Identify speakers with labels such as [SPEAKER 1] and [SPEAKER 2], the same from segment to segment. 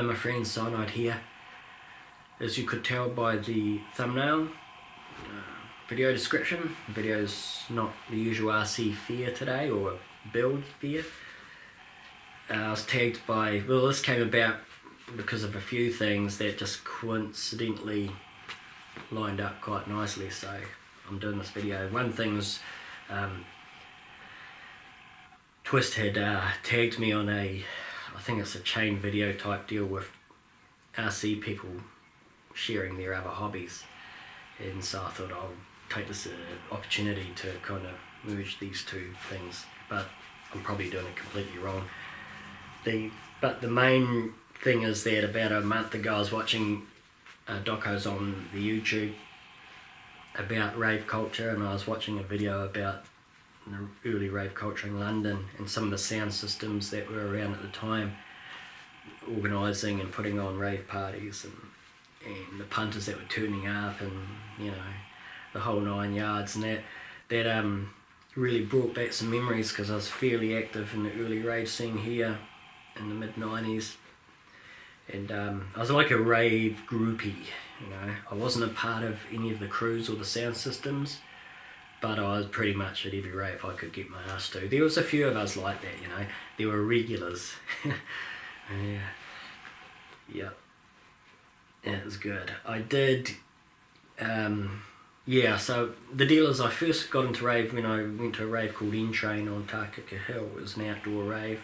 [SPEAKER 1] Hello my friends, Cyanide here. As you could tell by the thumbnail, video description, the video's not the usual RC fair today, or build fair. I was tagged by, well, this came about because of a few things that just coincidentally lined up quite nicely, so I'm doing this video. One thing was Twist had tagged me on I think it's a chain video type deal with RC people sharing their other hobbies, and so I thought I'll take this opportunity to kind of merge these two things, but I'm probably doing it completely wrong. But the main thing is that about a month ago I was watching docos on the YouTube about rave culture, and I was watching a video about the early rave culture in London and some of the sound systems that were around at the time, organising and putting on rave parties, and the punters that were turning up, and you know, the whole 9 yards, and that really brought back some memories, because I was fairly active in the early rave scene here in the mid 90's, and I was like a rave groupie, you know. I wasn't a part of any of the crews or the sound systems, but I was pretty much at every rave I could get my ass to. There was a few of us like that, you know. There were regulars. Yeah, it was good. I did, yeah, so the deal is I first got into rave when I went to a rave called N-Train on Takaka Hill. It was an outdoor rave.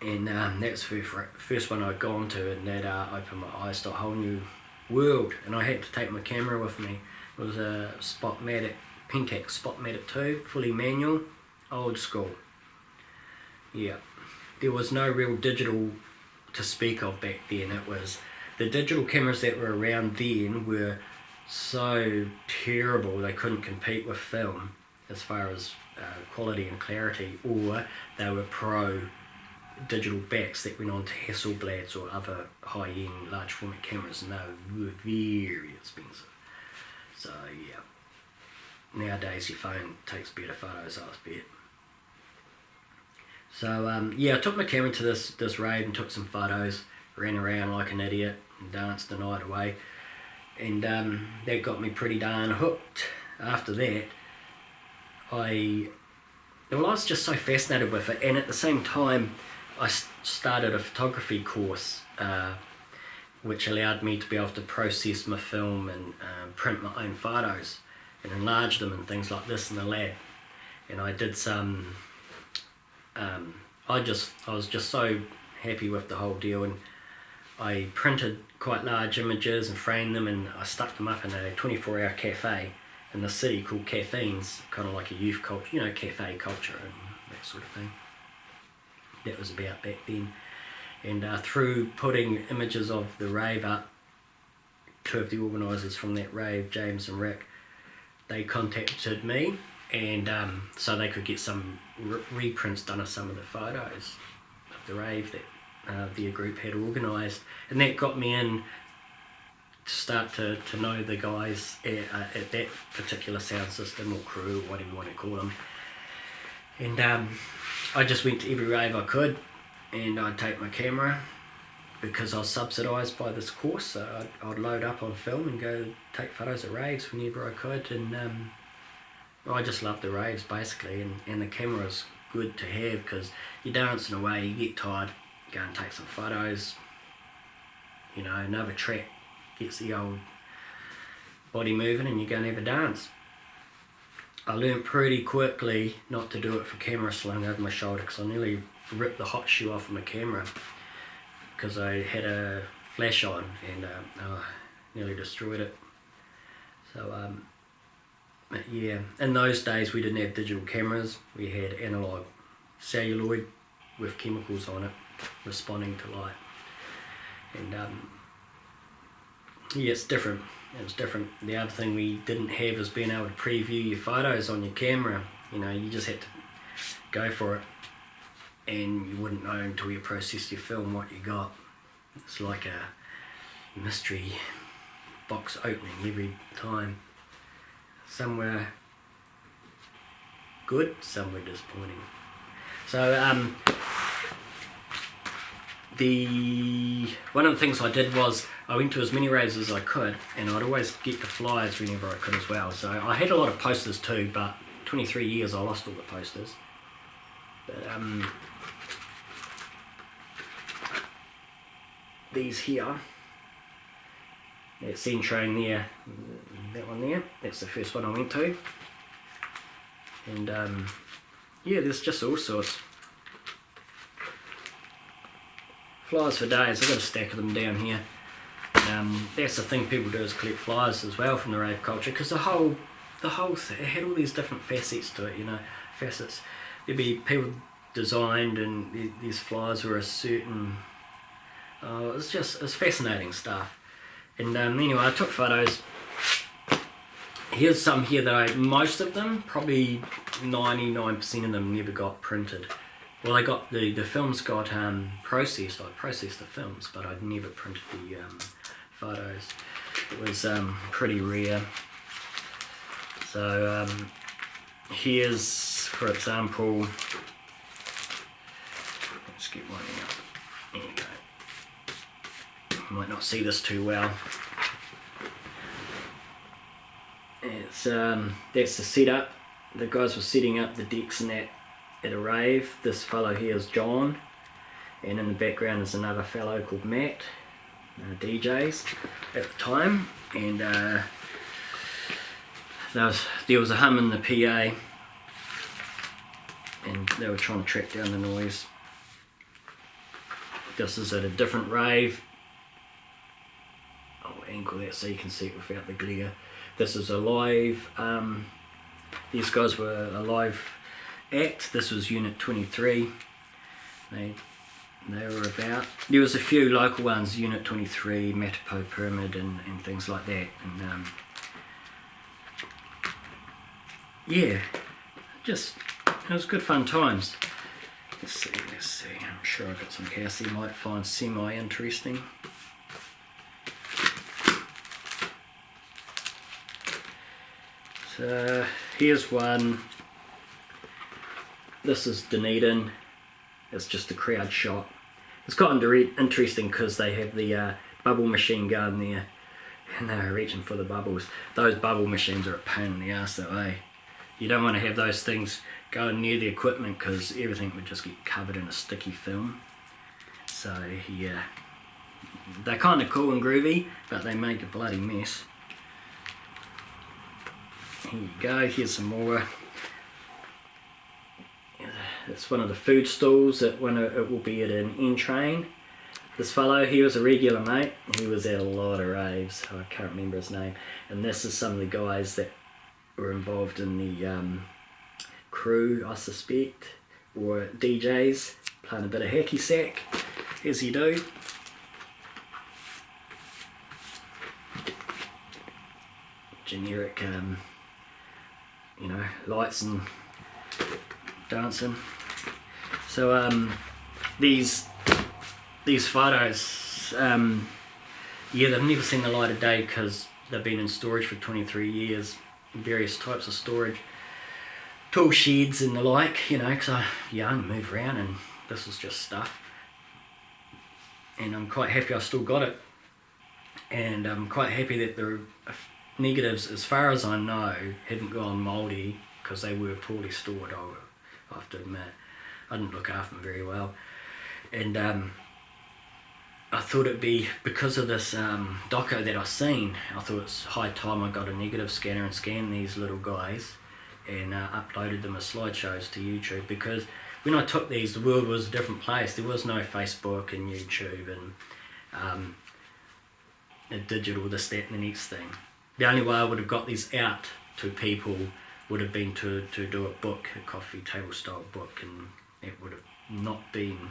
[SPEAKER 1] And that's the first one I'd gone to, and that opened my eyes to a whole new world. And I had to take my camera with me. It was a Spotmatic, Pentax Spotmatic 2, fully manual, old school. Yeah, there was no real digital to speak of back then. It was, the digital cameras that were around then were so terrible they couldn't compete with film as far as quality and clarity, or they were pro digital backs that went on to Hasselblads or other high-end large format cameras, and they were very expensive. So yeah, nowadays your phone takes better photos, I bet. So yeah, I took my camera to this rave and took some photos, ran around like an idiot and danced the night away, and that got me pretty darn hooked. After that, I was just so fascinated with it, and at the same time I started a photography course which allowed me to be able to process my film and print my own photos and enlarge them and things like this in the lab. And I did some, I was just so happy with the whole deal, and I printed quite large images and framed them, and I stuck them up in a 24-hour cafe in the city called Caffeine's, kind of like a youth culture, you know, cafe culture and that sort of thing. That was about back then. And through putting images of the rave up, two of the organisers from that rave, James and Rick, they contacted me, and so they could get some reprints done of some of the photos of the rave that their group had organised, and that got me in to start to know the guys at that particular sound system or crew, or whatever you want to call them. And I just went to every rave I could, and I'd take my camera, because I was subsidised by this course, so I'd load up on film and go take photos at raves whenever I could, and I just loved the raves basically, and the camera's good to have, because you're dancing away, you get tired, go and take some photos, you know, another track gets the old body moving, and you go and have a dance. I learned pretty quickly not to do it for camera slung over my shoulder, because I nearly ripped the hot shoe off of my camera because I had a flash on, and nearly destroyed it. So yeah, in those days we didn't have digital cameras, we had analog celluloid with chemicals on it responding to light, and yeah, it's different. It was different. The other thing we didn't have is being able to preview your photos on your camera. You know, you just had to go for it, and you wouldn't know until you processed your film what you got. It's like a mystery box opening every time. Somewhere good, somewhere disappointing. So one of the things I did was I went to as many raves as I could, and I'd always get the flyers whenever I could as well. So I had a lot of posters too, but 23 years I lost all the posters. But these here, that's Centrone there, that one there, that's the first one I went to. And yeah, there's just all sorts. Flyers for days, I've got a stack of them down here. That's the thing people do, is collect flyers as well from the rave culture, because the whole it had all these different facets to it, you know, facets. There'd be people designed, and these flyers were a certain, it's fascinating stuff. And anyway, I took photos. Here's some here that most of them, probably 99% of them never got printed. Well, they got the films got processed. I processed the films, but I'd never printed the photos. It was pretty rare. So here's, for example, let's get one out. There you go. You might not see this too well. It's that's the setup. The guys were setting up the decks and that at a rave. This fellow here is John, and in the background is another fellow called Matt, DJs at the time, and there was a hum in the PA, and they were trying to track down the noise. This is at a different rave. I'll angle that so you can see it without the glare. This is a live, these guys were a live act. This was Unit 23. They were about, there was a few local ones, Unit 23, Matapo Pyramid and things like that. And yeah, just, it was good fun times. Let's see, I'm sure I've got some house you might find semi-interesting. So here's one. This is Dunedin. It's just a crowd shot. It's quite interesting because they have the bubble machine going there, and they're reaching for the bubbles. Those bubble machines are a pain in the ass that way. You don't want to have those things going near the equipment because everything would just get covered in a sticky film. So yeah, they're kind of cool and groovy, but they make a bloody mess. Here you go, here's some more. It's one of the food stalls at it will be at an N train. This fellow, he was a regular mate. He was at a lot of raves. I can't remember his name. And this is some of the guys that were involved in the crew, I suspect, or DJs, playing a bit of hacky sack, as you do. Generic, you know, lights and dancing. So these photos, yeah, they've never seen the light of day because they've been in storage for 23 years, various types of storage, tool sheds and the like, you know, because I'm young, move around, and this was just stuff. And I'm quite happy I still got it, and I'm quite happy that the negatives, as far as I know, haven't gone mouldy because they were poorly stored. I have to admit, I didn't look after them very well. And I thought it'd be, because of this doco that I've seen, I thought it's high time I got a negative scanner and scanned these little guys and uploaded them as slideshows to YouTube, because when I took these, the world was a different place. There was no Facebook and YouTube and digital, this, that and the next thing. The only way I would have got these out to people would have been to do a book, a coffee table style book, and it would have not been,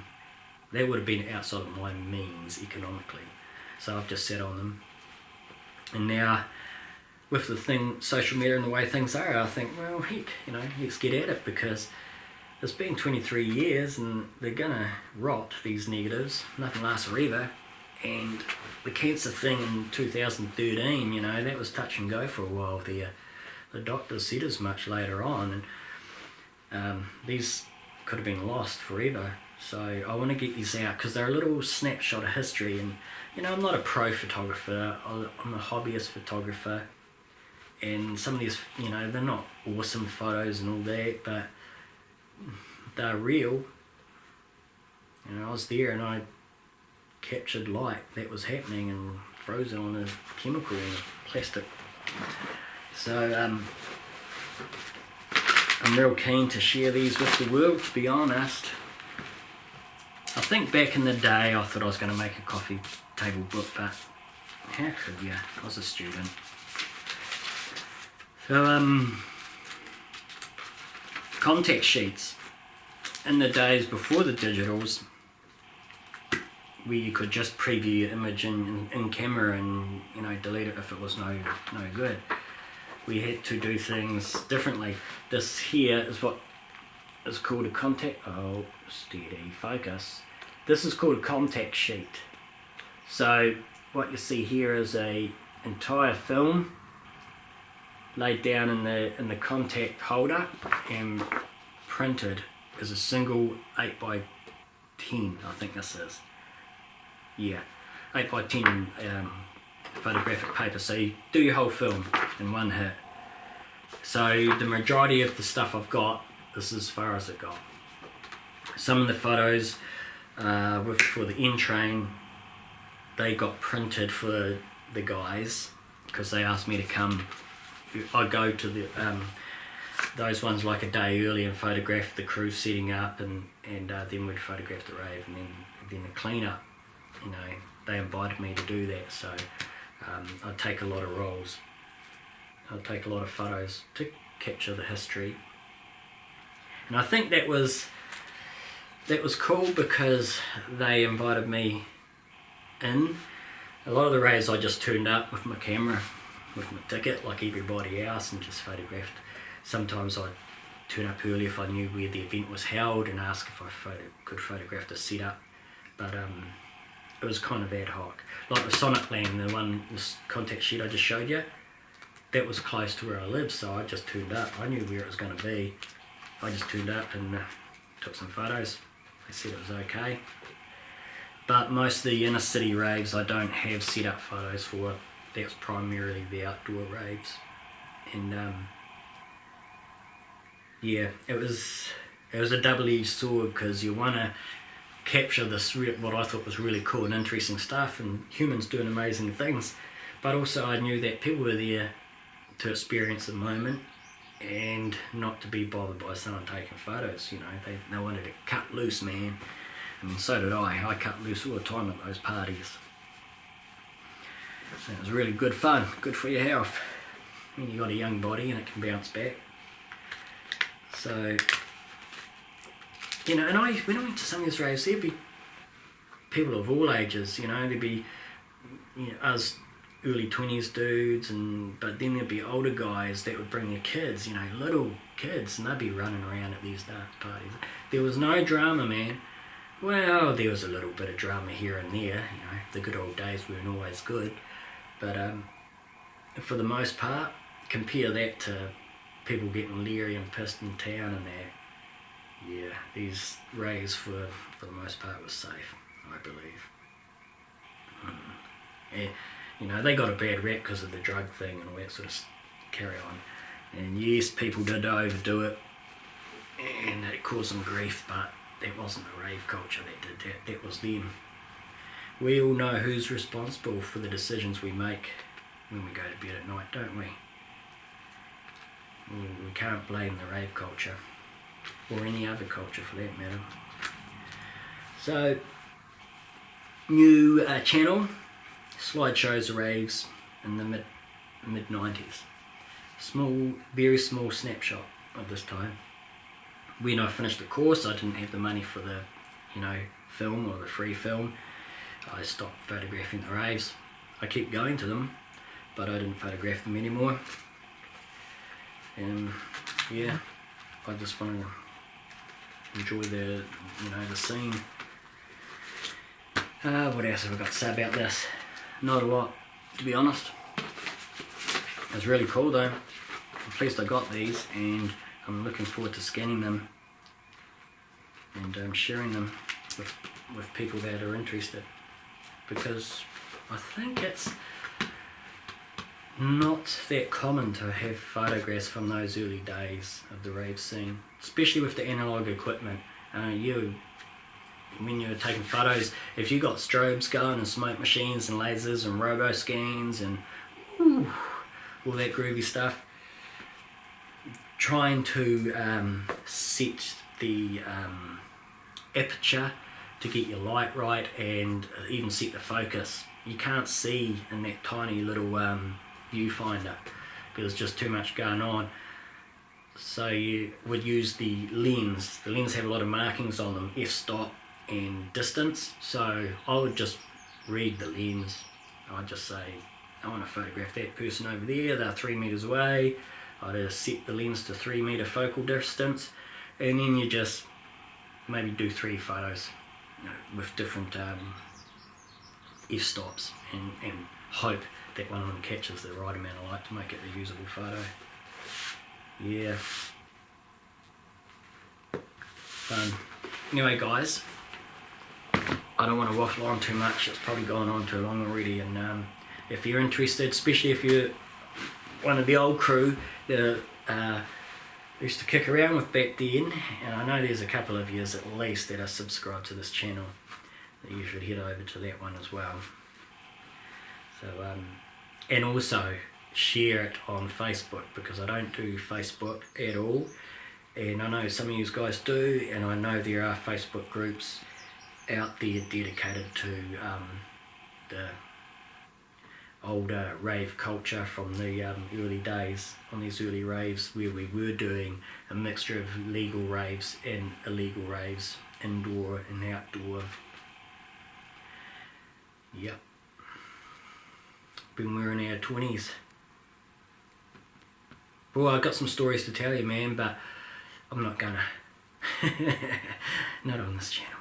[SPEAKER 1] that would have been outside of my means economically. So I've just sat on them. And now, with the thing, social media and the way things are, I think, well, heck, you know, let's get at it, because it's been 23 years and they're gonna rot, these negatives. Nothing lasts forever. And the cancer thing in 2013, you know, that was touch and go for a while there. The doctor said as much later on, and these could have been lost forever. So I want to get these out because they're a little snapshot of history. And you know, I'm not a pro photographer, I'm a hobbyist photographer, and some of these, you know, they're not awesome photos and all that, but they're real. You know, I was there and I captured light that was happening and froze it on a chemical and plastic. So I'm real keen to share these with the world, to be honest. I think back in the day I thought I was going to make a coffee table book, but how could you? I was a student. So contact sheets. In the days before the digitals, where you could just preview your image in camera and, you know, delete it if it was no good. We had to do things differently. This here is what is called a contact, oh, steady, focus. This is called a contact sheet. So what you see here is a entire film laid down in the contact holder and printed as a single 8x10, I think this is. Yeah, 8x10 photographic paper, so you do your whole film in one hit. So the majority of the stuff I've got, this is as far as it got. Some of the photos for the N train, they got printed for the guys because they asked me to come. I go to the those ones like a day early and photograph the crew setting up, and then we'd photograph the rave, and then the cleanup. You know, they invited me to do that, so I'd take a lot of rolls. I'd take a lot of photos to capture the history. And I think that was cool because they invited me in. A lot of the raves I just turned up with my camera, with my ticket, like everybody else, and just photographed. Sometimes I'd turn up early if I knew where the event was held and ask if I could photograph the setup. But it was kind of ad hoc. Like the Sonic Land, this contact sheet I just showed you, that was close to where I live, so I just turned up. I knew where it was going to be. I just turned up and took some photos. They said it was okay. But most of the inner city raves I don't have set up photos for. That's primarily the outdoor raves. And yeah, it was a double-edged sword because you want to capture this what I thought was really cool and interesting stuff and humans doing amazing things, but also I knew that people were there to experience the moment and not to be bothered by someone taking photos. You know, they wanted to cut loose, man, and so did I cut loose all the time at those parties. So it was really good fun, good for your health. I mean, you got a young body and it can bounce back. So, you know, and when I went to some of these raves, there'd be people of all ages, you know, there'd be, you know, us early 20s dudes, but then there'd be older guys that would bring their kids, you know, little kids, and they'd be running around at these dance parties. There was no drama, man. Well, there was a little bit of drama here and there, you know, the good old days weren't always good, but for the most part, compare that to people getting leery and pissed in town and that. Yeah, these raves for the most part was safe, I believe. Yeah, you know, they got a bad rap because of the drug thing and all that sort of carry on. And yes, people did overdo it and it caused them grief, but that wasn't the rave culture that did that, that was them. We all know who's responsible for the decisions we make when we go to bed at night, don't we? We can't blame the rave culture, or any other culture for that matter. So, new channel, slideshows of raves in the mid 90's. Small, very small snapshot of this time. When I finished the course, I didn't have the money for the, you know, film or the free film. I stopped photographing the raves. I kept going to them, but I didn't photograph them anymore. And yeah, I just want to enjoy the, you know, the scene. What else have I got to say about this? Not a lot, to be honest. It was really cool though. I'm pleased I got these and I'm looking forward to scanning them and sharing them with people that are interested, because I think it's not that common to have photographs from those early days of the rave scene, especially with the analog equipment. When you're taking photos, if you got strobes going and smoke machines and lasers and robo scans and all that groovy stuff, trying to set the aperture to get your light right and even set the focus, you can't see in that tiny little viewfinder because there's just too much going on. So you would use the lens. The lens have a lot of markings on them, f-stop and distance, so I would just read the lens. I'd just say, I want to photograph that person over there, they're 3 meters away. I'd set the lens to 3 meter focal distance, and then you just maybe do 3 photos, with different f-stops, and hope that one of them catches the right amount of light to make it a usable photo. Yeah. Fun. Anyway guys, I don't want to waffle on too much, it's probably gone on too long already, and if you're interested, especially if you're one of the old crew that used to kick around with back then, and I know there's a couple of yous at least that are subscribed to this channel, that you should head over to that one as well. So and also share it on Facebook, because I don't do Facebook at all, and I know some of you guys do, and I know there are Facebook groups out there dedicated to the older rave culture from the early days, on these early raves where we were doing a mixture of legal raves and illegal raves, indoor and outdoor. Yep. When we were in our 20s. Well, I've got some stories to tell you, man, but I'm not gonna. Not on this channel.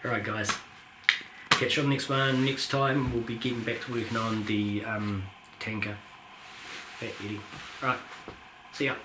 [SPEAKER 1] Alright guys, catch you on the next one. Next time we'll be getting back to working on the tanker, Fat Eddie. Alright, see ya.